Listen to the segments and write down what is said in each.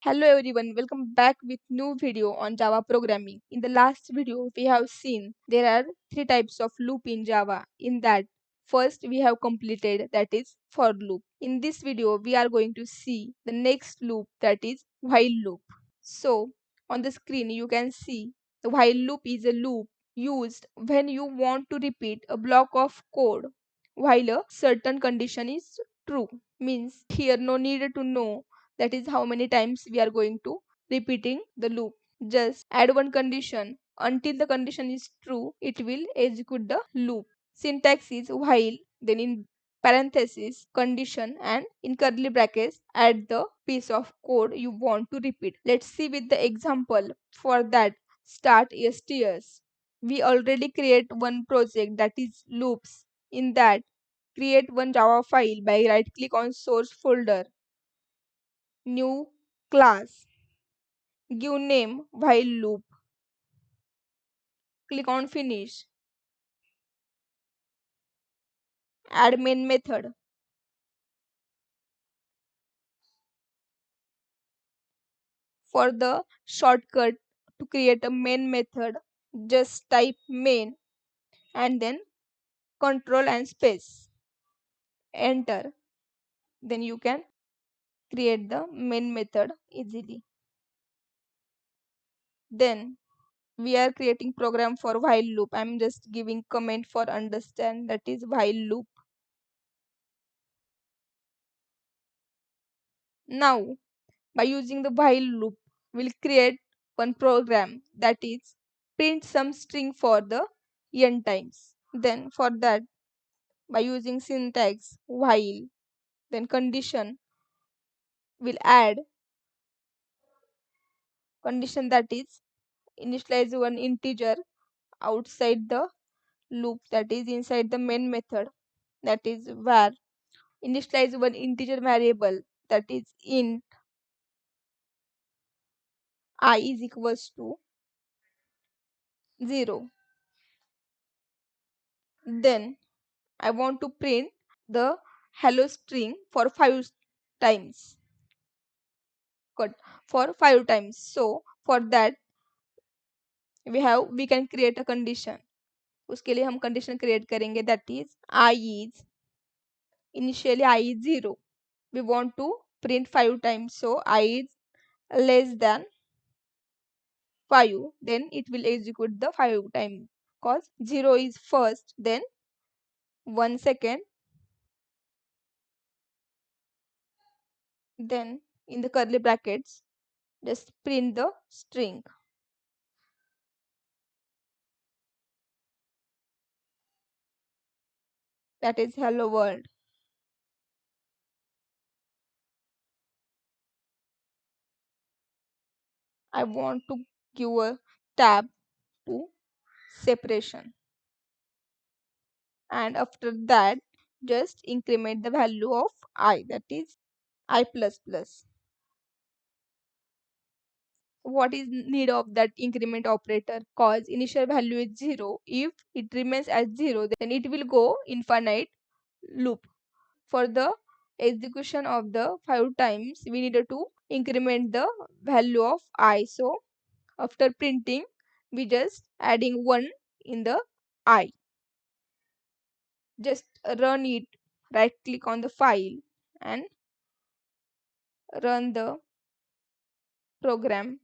Hello everyone, welcome back with new video on Java programming. In the last video, we have seen there are three types of loop in Java. In that, first we have completed, that is for loop. In this video, we are going to see the next loop, that is while loop. So on the screen you can see the while loop is a loop used when you want to repeat a block of code while a certain condition is true. Means here no need to know that is how many times we are going to repeating the loop. Just add one condition until the condition is true, it will execute the loop. Syntax is while, then in parenthesis condition, and in curly brackets add the piece of code you want to repeat. Let's see with the example. For that, start STS. We already create one project, that is loops. In that, create one Java file by right click on source folder, new class, give name while loop, click on finish, add main method. For the shortcut to create a main method, just type main and then control and space, enter. Then you can create the main method easily. Then we are creating program for while loop. I'm just giving comment for understand, that is while loop. Now by using the while loop, we'll create one program, that is print some string for the n times. Then for that, by using syntax while, then condition will add condition, that is initialize one integer outside the loop, that is inside the main method, that is var. Initialize one integer variable, that is int I is equals to 0. Then I want to print the hello string for 5 times. Good. For 5 times. So for that we can create a condition. उसके लिए हम condition create करेंगे, that is I is initially I is 0. We want to print 5 times, so I is less than 5. Then it will execute the 5 times because 0 is first, then 1 second, then in the curly brackets just print the string, that is hello world. I want to give a tab to separation, and after that just increment the value of I, that is I plus plus. What is need of that increment operator? Cause initial value is 0. If it remains as 0, then it will go infinite loop. For the execution of the 5 times, we needed to increment the value of I. So after printing, we just adding 1 in the I. Just run it, right click on the file and run the program.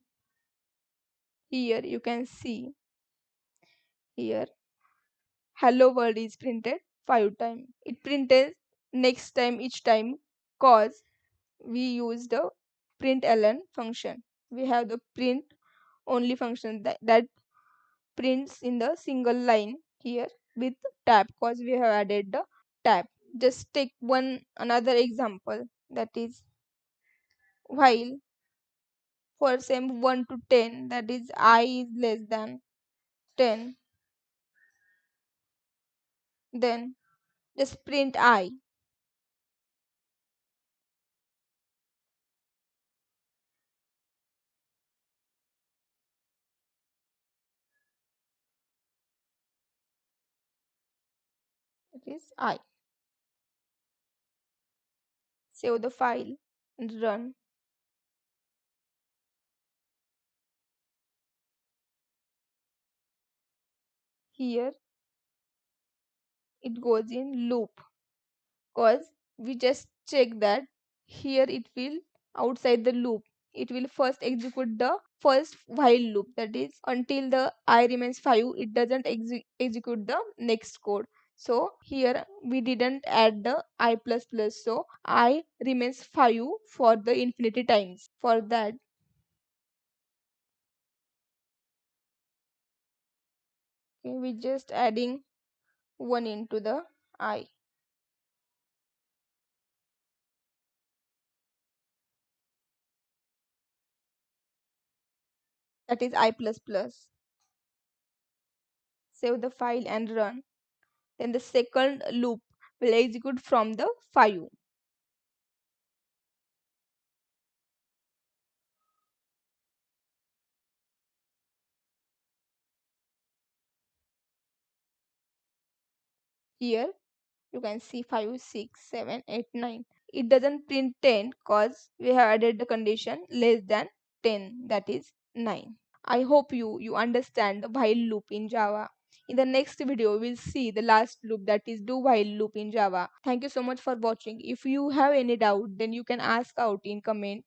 Here you can see, here hello world is printed 5 times. It printed next time each time cause we use the println function. We have the print only function that prints in the single line here with tab, cause we have added the tab. Just take one another example, that is while for same 1 to 10, that is I is less than 10, then just print I. It is I. Save the file and run. Here it goes in loop, because we just check that here it will outside the loop. It will first execute the first while loop, that is until the I remains 5. It doesn't execute the next code. So here we didn't add the I plus plus, so I remains 5 for the infinity times. For that, okay, we just adding 1 into the I, that is I plus plus. Save the file and run. Then the second loop will execute from the 5. Here you can see 5, 6, 7, 8, 9. It doesn't print 10 because we have added the condition less than 10, that is 9. I hope you understand the while loop in Java. In the next video, we'll see the last loop, that is do while loop in Java. Thank you so much for watching. If you have any doubt, then you can ask out in comment.